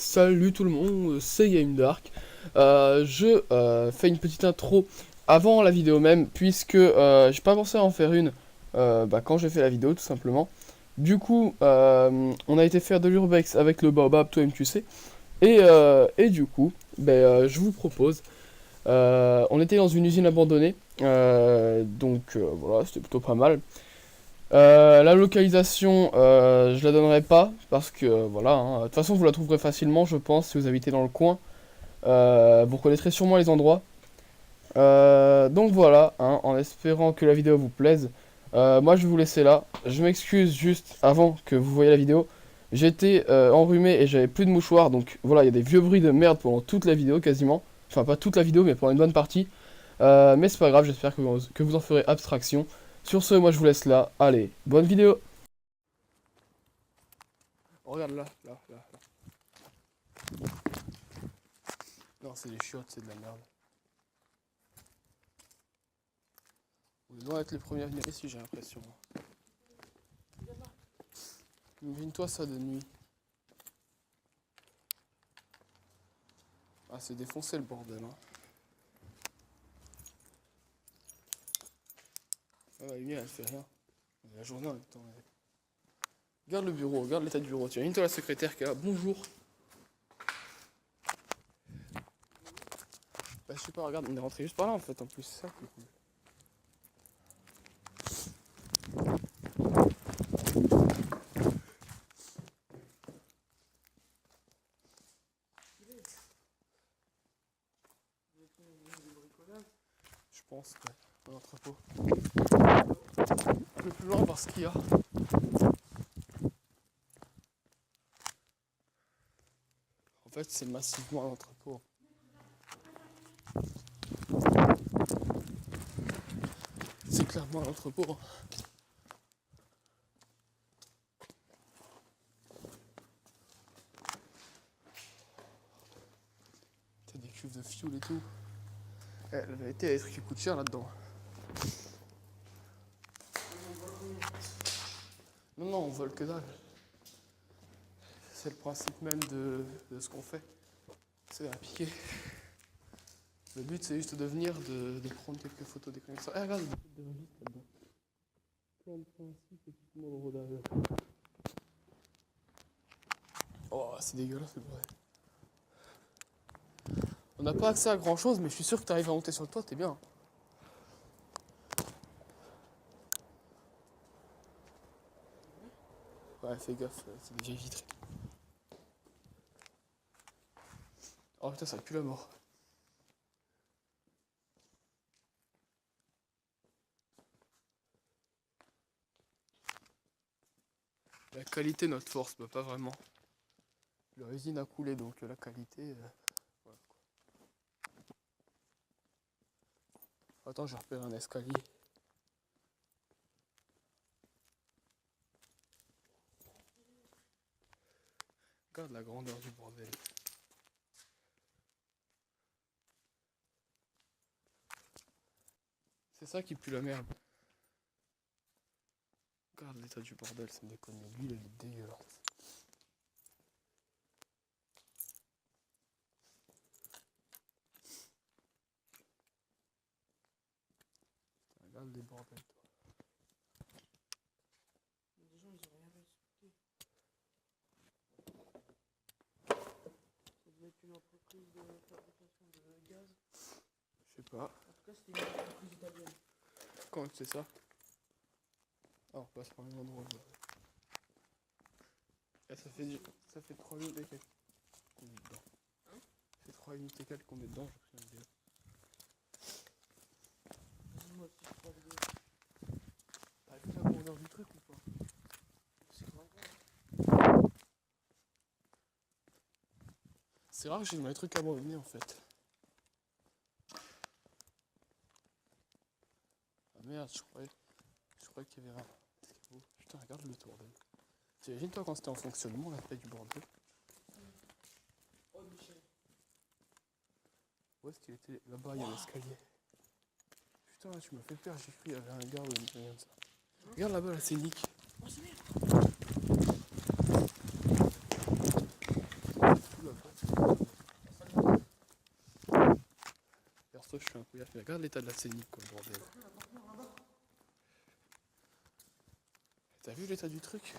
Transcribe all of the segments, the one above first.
Salut tout le monde, c'est GameDark. Je fais une petite intro avant la vidéo même, puisque j'ai pas pensé à en faire une quand j'ai fait la vidéo tout simplement. Du coup, on a été faire de l'urbex avec le baobab, toi-même tu sais. Et du coup, je vous propose. On était dans une usine abandonnée, voilà, c'était plutôt pas mal. La localisation, je la donnerai pas parce que voilà, hein, de toute façon vous la trouverez facilement, je pense, si vous habitez dans le coin. Vous reconnaîtrez sûrement les endroits. Donc voilà, hein, en espérant que la vidéo vous plaise. Moi je vais vous laisser là. Je m'excuse juste avant que vous voyez la vidéo. J'étais enrhumé et j'avais plus de mouchoirs, donc voilà, il y a des vieux bruits de merde pendant toute la vidéo quasiment. Enfin pas toute la vidéo, mais pendant une bonne partie. Mais c'est pas grave, j'espère que vous en ferez abstraction. Sur ce, moi je vous laisse là. Allez, bonne vidéo. Oh, regarde là, là, là, là. Non, c'est des chiottes, c'est de la merde. On doit être les premiers à venir ici, j'ai l'impression. Imagine-toi ça de nuit. Ah, c'est défoncé le bordel, hein. Ah, la lumière, elle fait rien. La journée en même temps. Regarde le bureau, regarde l'état du bureau. Tiens, imagine-toi la secrétaire qui est là. Bonjour. Bah, je sais pas, regarde, on est rentré juste par là en fait, en plus, c'est ça qui est cool. Je pense, ouais, un entrepôt. Un peu plus loin, voir ce qu'il y a. En fait, c'est massivement un entrepôt. C'est clairement un entrepôt. T'as des cuves de fioul et tout. Eh, la vérité, il y a des trucs qui coûtent cher là-dedans. Non, non, on vole que dalle. C'est le principe même de ce qu'on fait. C'est à piquer. Le but, c'est juste de venir, de prendre quelques photos, des connexions. Eh, regarde, il y a des registres là-dedans. Plein de principes, équipements de rodage. Oh, c'est dégueulasse le bordel. On n'a pas accès à grand chose, mais je suis sûr que tu arrives à monter sur le toit, t'es bien. Ouais, fais gaffe, c'est des vieilles vitrées. Oh putain, ça pue la mort. La qualité, notre force, bah pas vraiment. Leur usine a coulé, donc la qualité. Voilà, quoi. Attends, je repère un escalier. Regarde la grandeur du bordel. C'est ça qui pue la merde. Regarde l'état du bordel, ça me déconne. Lui, il est dégueulasse. Regarde les bordels, toi. Les gens, ils ont rien respecté. Ça devait être une entreprise de fabrication de gaz. Je sais pas. En tout cas, c'était une entreprise italienne. Comment tu sais ça? Ah, on passe par le même endroit. Ah, ça fait 3 minutes et quelques qu'on est dedans. Hein? Ça fait 3 minutes et quelques qu'on est dedans, j'ai pris une vidéo. Moi aussi, je crois vidéo. T'as vu la grandeur du truc ou pas? C'est grand. C'est rare que j'ai dans les trucs abandonnés en fait. Ah merde, je croyais qu'il y avait un. Putain, regarde le bordel. T'imagines toi quand c'était en fonctionnement la taille du bordel? Oh, Michel. Où est-ce qu'il était? Là-bas, il y a l'escalier. Putain, là, tu m'as fait peur, j'ai cru qu'il y avait un gars ou rien de ça. Regarde là-bas, là, c'est Nick. Oh, c'est merde. Fou, là, je fais un peu gaffe. Mais regarde l'état de la scénique, quoi, bordel. T'as vu l'état du truc?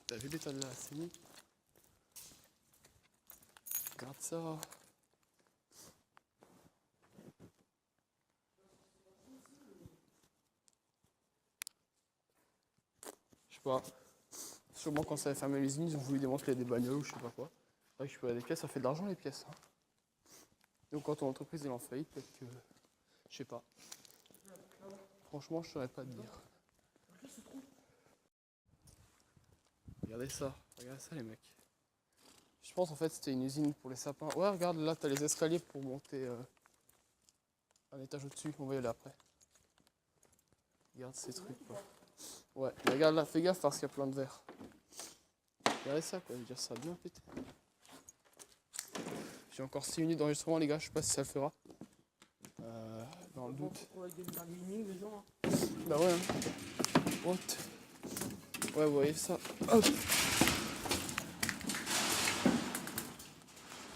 T'as vu l'état de la scénique? Regarde ça. Je sais pas. Sûrement quand ça a fermé l'usine, ils ont voulu démanteler des bagnoles ou je sais pas quoi. Récupérer des pièces, ça fait de l'argent les pièces. Hein. Donc quand ton entreprise est en faillite, peut-être que. Je sais pas. Franchement, je saurais pas te dire. Regardez ça les mecs. Je pense en fait c'était une usine pour les sapins. Ouais, regarde là, t'as les escaliers pour monter un étage au-dessus. On va y aller après. Regarde ces trucs quoi. Ouais, mais regarde là, fais gaffe parce qu'il y a plein de verre. Regardez ça quoi, je veux dire ça a bien pété. J'ai encore 6 minutes d'enregistrement les gars, je sais pas si ça le fera. Dans le doute. Bah ouais. Hein. What? Ouais, vous voyez ça. Hop.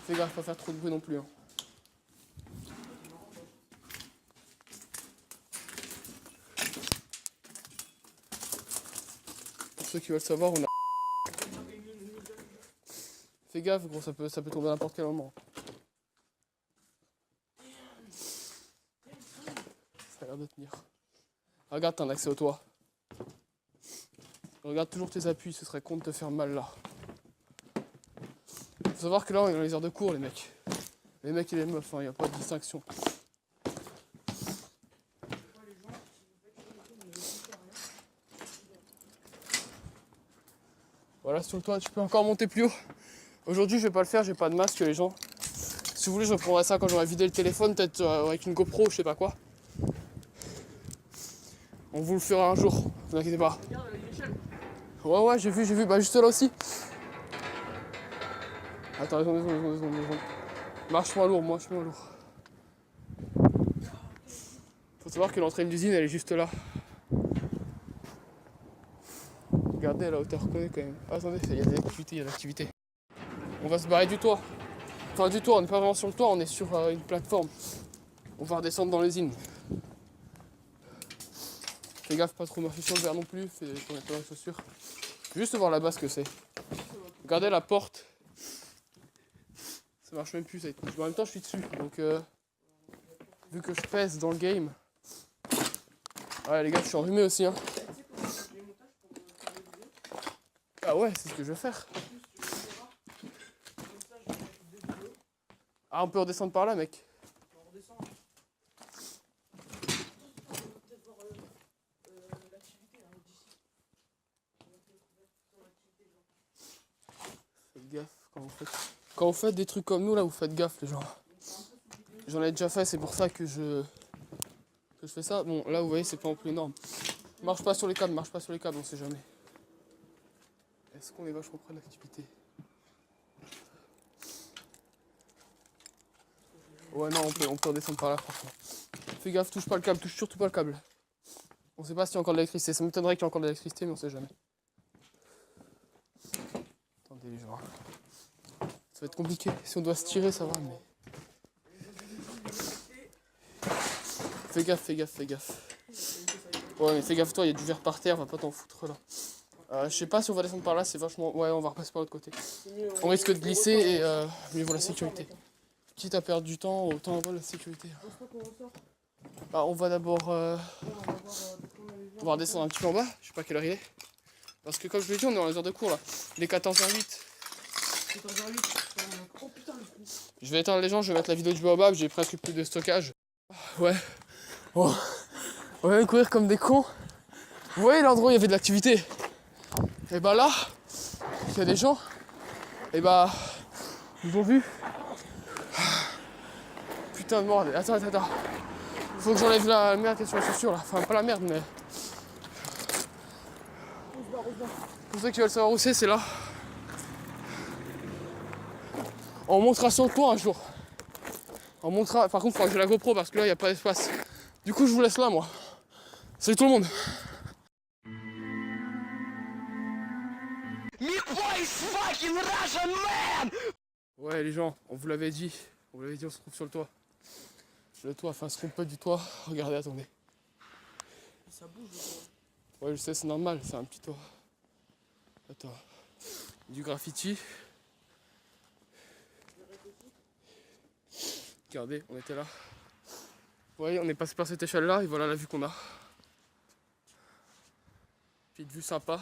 Fais gaffe, pas faire trop de bruit non plus. Hein. Pour ceux qui veulent savoir, on a. Fais gaffe, gros, ça peut tomber à n'importe quel moment. Ça a l'air de tenir. Regarde, t'as un accès au toit. Regarde toujours tes appuis, ce serait con de te faire mal là. Faut savoir que là, on est dans les heures de cours, les mecs. Les mecs et les meufs, il n'y a pas de distinction. Voilà, sur le toit, tu peux encore monter plus haut. Aujourd'hui, je vais pas le faire, j'ai pas de masque, les gens. Si vous voulez, je reprendrai ça quand j'aurai vidé le téléphone, peut-être avec une GoPro, je sais pas quoi. On vous le fera un jour, vous inquiétez pas. Ouais, j'ai vu, bah juste là aussi. Attends, descends. Marche moins lourd. Faut savoir que l'entrée de l'usine, elle est juste là. Regardez à la hauteur qu'on est quand même. Ah, attendez, il y a des activités, On va se barrer du toit. Enfin, du toit, on n'est pas vraiment sur le toit, on est sur une plateforme. On va redescendre dans l'usine. Fais gaffe, pas trop marcher sur le verre non plus, fais ton pas les chaussures. Juste voir là-bas ce que c'est. Regardez la porte. Ça marche même plus, en même temps je suis dessus, donc vu que je pèse dans le game. Ouais les gars, je suis enrhumé aussi hein. Ah ouais, c'est ce que je vais faire. Ah on peut redescendre par là mec. Faites gaffe quand vous faites des trucs comme nous là, vous faites gaffe les gens. J'en ai déjà fait, c'est pour ça que je fais ça. Bon là vous voyez c'est pas non plus énorme. Marche pas sur les câbles, on sait jamais. Est-ce qu'on est vachement près de l'activité? Ouais non on peut redescendre par là franchement. Fais gaffe, touche surtout pas le câble. On sait pas s'il y a encore de l'électricité, ça m'étonnerait qu'il y ait encore de l'électricité mais on sait jamais. Attendez les gens. Ça va être compliqué, si on doit se tirer ça va mais. Fais gaffe. Ouais mais fais gaffe toi, il y a du verre par terre, va pas t'en foutre là. Je sais pas si on va descendre par là, c'est vachement. Ouais on va repasser par l'autre côté. On risque de glisser et mieux vaut la sécurité. Quitte à perdre du temps, autant avoir la sécurité. Bah, on va d'abord on va redescendre un petit peu en bas, je sais pas quelle heure il est. Parce que comme je l'ai dit, on est dans les heures de cours là. Il est 14h08. Je vais éteindre les gens, je vais mettre la vidéo du baobab, j'ai presque plus de stockage. Ouais. Oh. On va courir comme des cons. Vous voyez l'endroit où il y avait de l'activité? Et bah là, il y a des gens. Et bah, ils ont vu. Putain de merde. Attends. Faut que j'enlève la merde qui est sur les chaussures là. Enfin, pas la merde, mais. Pour ceux qui veulent savoir où c'est là. On montera sur le toit un jour. On montera. Par contre, il faudra que j'ai la GoPro parce que là, il n'y a pas d'espace. Du coup, je vous laisse là, moi. Salut tout le monde. Ouais, les gens, on vous l'avait dit. On se trouve sur le toit. Le toit, enfin ce qu'on peut du toit. Regardez, attendez. Ça bouge le toit. Ouais, je sais, c'est normal, c'est un petit toit. Attends. Du graffiti. Regardez, on était là. Vous voyez, on est passé par cette échelle-là et voilà la vue qu'on a. Petite vue sympa.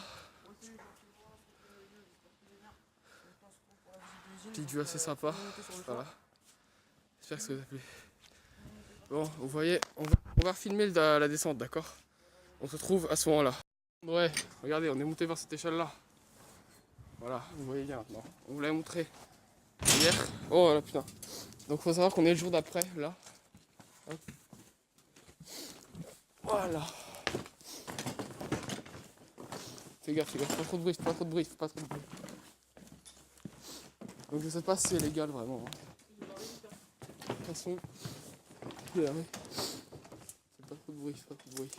Petite vue assez sympa. Voilà. J'espère que ça vous a plu. Bon, vous voyez, on va filmer la descente, d'accord? On se retrouve à ce moment-là. Ouais, regardez, on est monté vers cette échelle-là. Voilà, vous voyez bien maintenant. On vous l'avait montré hier. Oh là putain. Donc faut savoir qu'on est le jour d'après, là. Hop. Voilà. Fais gaffe, pas trop de bruit, pas trop de bruit, pas trop de bruit. Donc je sais pas si c'est légal vraiment. De toute façon, c'est pas trop de bruit, pas trop de bruit.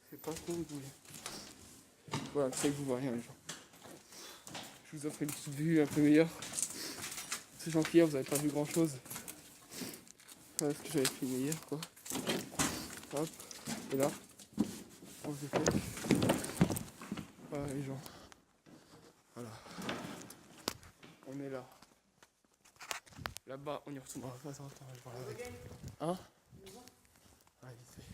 C'est pas trop de bruit. Voilà, c'est que vous voyez les gens. Je vous offre une petite vue un peu meilleure. C'est gentil, hier vous avez pas vu grand chose. Voilà ce que j'avais filmé hier quoi. Hop, et là, on se fait. Voilà les gens. Voilà. On est là. Là-bas, on y retournera. Attends, je vais voir avec. Hein? Ouais, vite fait.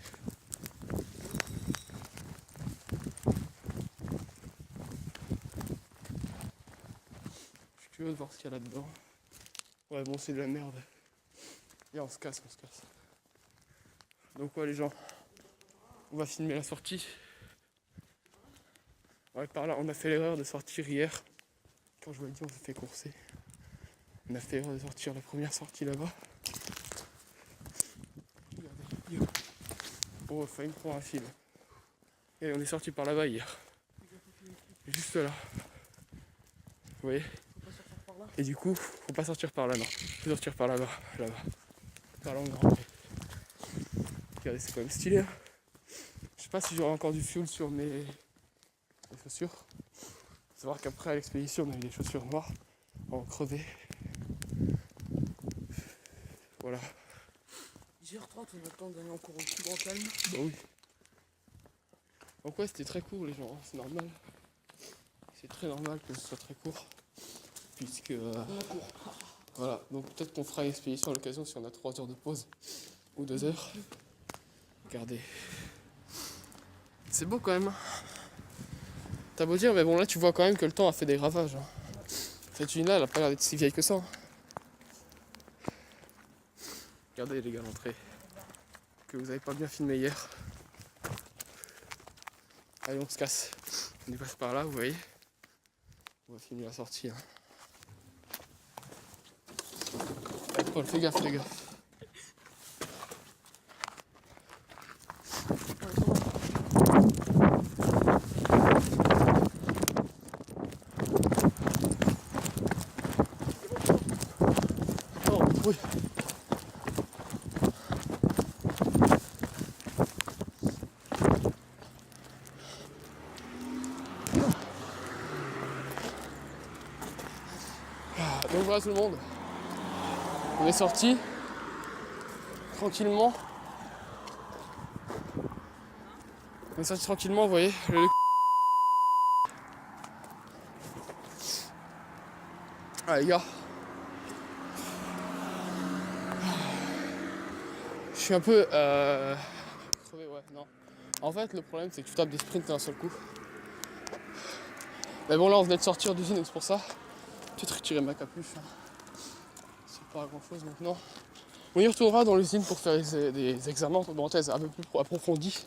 Je suis curieux de voir ce qu'il y a là-dedans. Ouais, bon, c'est de la merde. Et on se casse, on se casse. Donc, ouais, les gens, on va filmer la sortie. Ouais, par là, on a fait l'erreur de sortir hier. Quand je vous l'ai dit, on s'est fait courser. On a fait l'erreur de sortir la première sortie là-bas. Regardez. Oh, failli me prendre un fil. Et on est sorti par là-bas hier. Juste là. Vous voyez? Et du coup, faut pas sortir par là, non. Faut sortir par là-bas, là-bas. Par là, on est rentré. Regardez, c'est quand même stylé. Hein. Je sais pas si j'aurai encore du fuel sur mes chaussures. Faut savoir qu'après à l'expédition, on a eu des chaussures noires en crevé. Voilà. 10h30, on a le temps d'aller encore au plus grand calme. Bah oui. Donc ouais, c'était très court les gens, hein, c'est normal. C'est très normal que ce soit très court. Puisque... voilà, donc peut-être qu'on fera une expédition à l'occasion si on a 3 heures de pause. Ou 2 heures. Regardez. C'est beau quand même. T'as beau dire, mais bon là tu vois quand même que le temps a fait des ravages. Hein. Cette usine là, elle a pas l'air d'être si vieille que ça. Hein. Regardez les gars l'entrée. Que vous avez pas bien filmé hier. Allez on se casse. On est passé par là, vous voyez. On va filmer la sortie. Hein. Allez, Paul, fais gaffe les gars. Oh, oui. Donc voilà tout le monde. On est sorti tranquillement. On est sorti tranquillement, vous voyez. Ah les gars. Je suis un peu crevé, ouais, non. En fait le problème c'est que tu tapes des sprints d'un seul coup. Mais bon là on venait de sortir d'usine donc c'est pour ça. Peut-être retirer ma capuche. Hein. C'est pas grand chose maintenant. On y retournera dans l'usine pour faire des examens entre parenthèses un peu plus approfondis.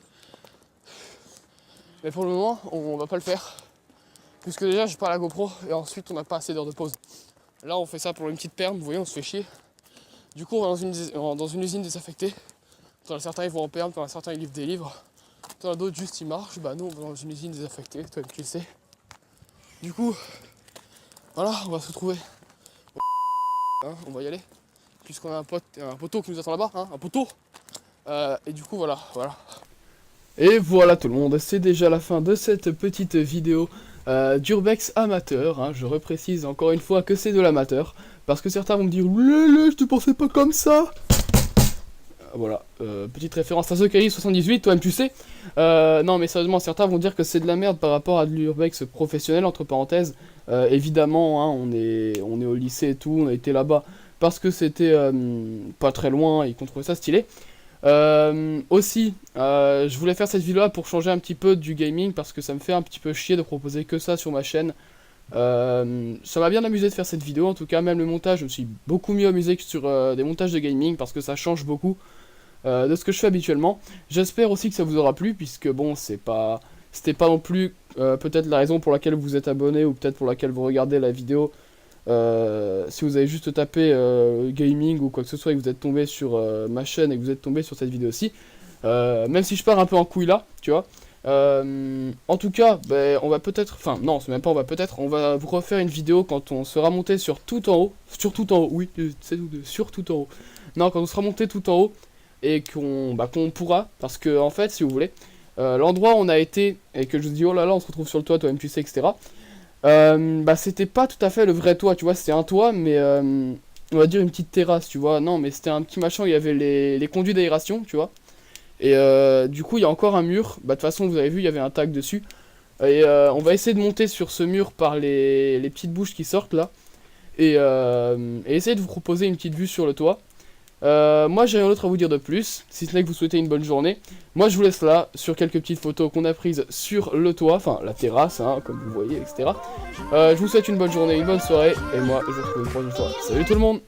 Mais pour le moment on va pas le faire. Puisque déjà j'ai pas la GoPro et ensuite on n'a pas assez d'heures de pause. Là on fait ça pour une petite perme, vous voyez on se fait chier. Du coup on va dans une usine désaffectée. T'en as certains ils vont en perme, t'en as certains ils livrent des livres. T'en as d'autres juste ils marchent, bah nous on va dans une usine désaffectée, toi tu le sais. Du coup, voilà, on va se retrouver. Hein, on va y aller. Puisqu'on a un poteau qui nous attend là-bas, hein, un poteau. Et du coup voilà. Et voilà tout le monde, c'est déjà la fin de cette petite vidéo d'Urbex amateur, hein. Je reprécise encore une fois que c'est de l'amateur, parce que certains vont me dire Lélé, je te pensais pas comme ça. Voilà, petite référence à Zokari78, toi-même tu sais. Non mais sérieusement, certains vont dire que c'est de la merde par rapport à de l'Urbex professionnel, entre parenthèses. Évidemment, hein, on est au lycée et tout, on a été là-bas parce que c'était pas très loin et qu'on trouvait ça stylé. Aussi, je voulais faire cette vidéo là pour changer un petit peu du gaming parce que ça me fait un petit peu chier de proposer que ça sur ma chaîne. Ça m'a bien amusé de faire cette vidéo, en tout cas même le montage, je me suis beaucoup mieux amusé que sur des montages de gaming parce que ça change beaucoup de ce que je fais habituellement. J'espère aussi que ça vous aura plu puisque bon, c'était pas non plus peut-être la raison pour laquelle vous êtes abonné ou peut-être pour laquelle vous regardez la vidéo. Si vous avez juste tapé gaming ou quoi que ce soit et que vous êtes tombé sur ma chaîne et que vous êtes tombé sur cette vidéo-ci, même si je pars un peu en couille là, tu vois. En tout cas, ben, on va peut-être, enfin non, c'est même pas on va peut-être, on va vous refaire une vidéo quand on sera monté sur tout en haut, oui, c'est sur tout en haut. Non, quand on sera monté tout en haut et qu'on pourra, parce que en fait, si vous voulez, l'endroit où on a été et que je vous dis oh là là, on se retrouve sur le toit, toi-même tu sais, etc. Bah c'était pas tout à fait le vrai toit, tu vois, c'était un toit, mais on va dire une petite terrasse, tu vois. Non, mais c'était un petit machin où il y avait les conduits d'aération, tu vois. Et du coup, il y a encore un mur. Bah, de toute façon, vous avez vu, il y avait un tag dessus. Et on va essayer de monter sur ce mur par les petites bouches qui sortent là. Et essayer de vous proposer une petite vue sur le toit. Moi, j'ai rien d'autre à vous dire de plus, si ce n'est que vous souhaitez une bonne journée. Moi, je vous laisse là, sur quelques petites photos qu'on a prises sur le toit, enfin la terrasse, hein, comme vous voyez, etc. Je vous souhaite une bonne journée, une bonne soirée, et moi, je vous retrouve une prochaine fois. Salut tout le monde!